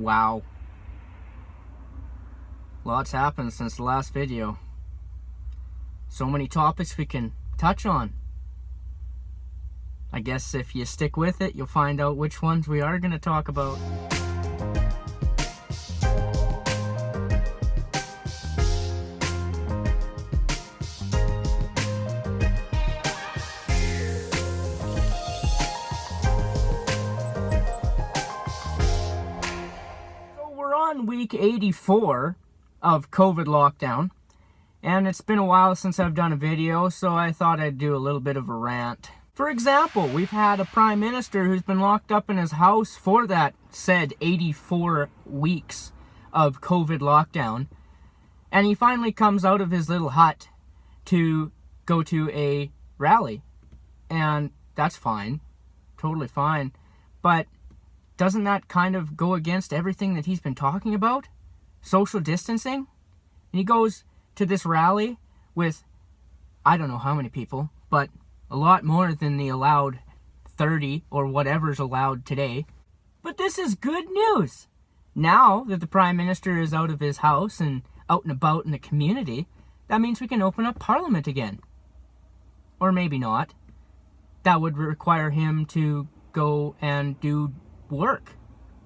Wow. Lots happened since the last video. So many topics we can touch on. I guess if you stick with it, you'll find out which ones we are going to talk about. So we're on week 84 of COVID lockdown. And it's been a while since I've done a video, so I thought I'd do a little bit of a rant. For example, we've had a prime minister who's been locked up in his house for that said 84 weeks of COVID lockdown. And he finally comes out of his little hut to go to a rally. And that's fine. Totally fine. But doesn't that kind of go against everything that he's been talking about? Social distancing? And he goes to this rally with, I don't know how many people, but a lot more than the allowed 30 or whatever's allowed today. But this is good news. Now that the Prime Minister is out of his house and out and about in the community, that means we can open up Parliament again. Or maybe not. That would require him to go and do work.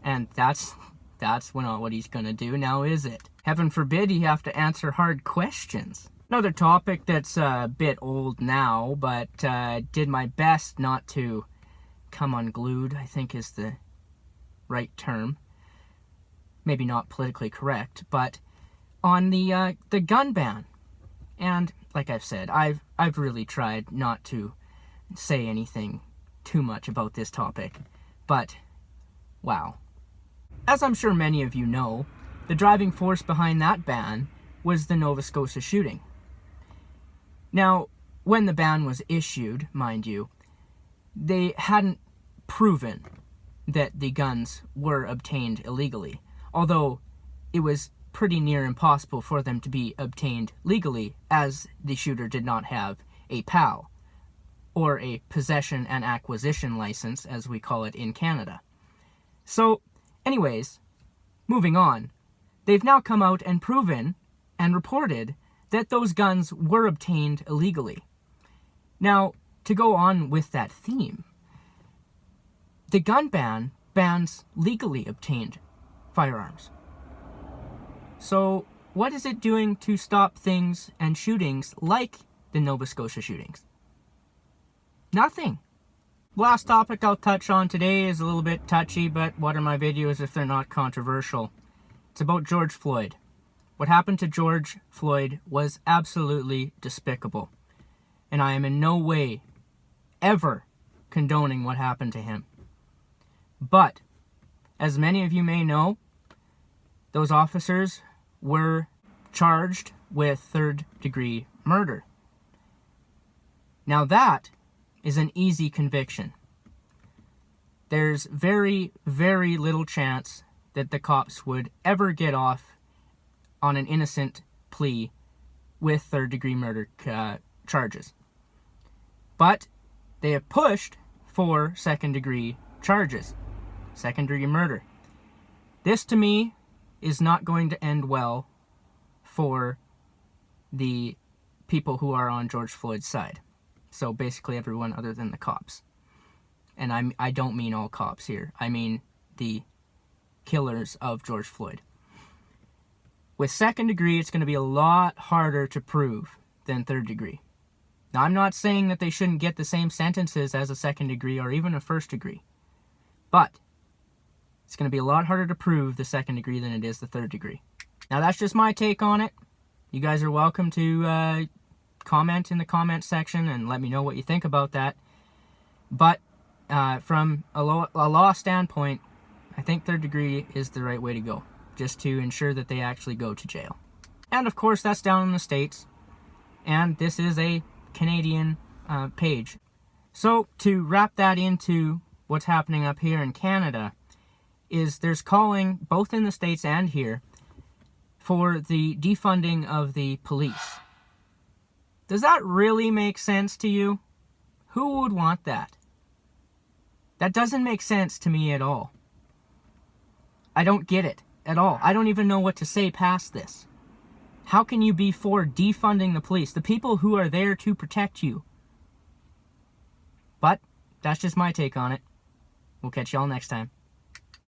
And that's not what he's going to do now, is it? Heaven forbid he have to answer hard questions. Another topic that's a bit old now, but did my best not to come unglued, I think is the right term. Maybe not politically correct, but on the gun ban. And like I've said, I've really tried not to say anything too much about this topic, but wow. As I'm sure many of you know, the driving force behind that ban was the Nova Scotia shooting. Now, when the ban was issued, mind you, they hadn't proven that the guns were obtained illegally, although it was pretty near impossible for them to be obtained legally, as the shooter did not have a PAL, or a possession and acquisition license, as we call it in Canada. So, anyways, moving on. They've now come out and proven and reported that those guns were obtained illegally. Now, to go on with that theme, the gun ban bans legally obtained firearms. So, what is it doing to stop things and shootings like the Nova Scotia shootings? Nothing. Last topic I'll touch on today is a little bit touchy, but what are my videos if they're not controversial? It's about George Floyd. What happened to George Floyd was absolutely despicable. And I am in no way ever condoning what happened to him. But, as many of you may know, those officers were charged with third-degree murder. Now that is an easy conviction. There's very, very little chance that the cops would ever get off on an innocent plea with third-degree murder charges. But they have pushed for second-degree charges, second-degree murder. This, to me, is not going to end well for the people who are on George Floyd's side. So basically everyone other than the cops. And I don't mean all cops here. I mean the killers of George Floyd. With second degree, it's going to be a lot harder to prove than third degree. Now, I'm not saying that they shouldn't get the same sentences as a second degree or even a first degree. But it's going to be a lot harder to prove the second degree than it is the third degree. Now, that's just my take on it. You guys are welcome to comment in the comment section and let me know what you think about that. But from a law standpoint, I think third degree is the right way to go, just to ensure that they actually go to jail. And of course, that's down in the States, and this is a Canadian page. So to wrap that into what's happening up here in Canada, is there's calling, both in the States and here, for the defunding of the police. Does that really make sense to you? Who would want that? That doesn't make sense to me at all. I don't get it at all. I don't even know what to say past this. How can you be for defunding the police, the people who are there to protect you? But that's just my take on it. We'll catch y'all next time.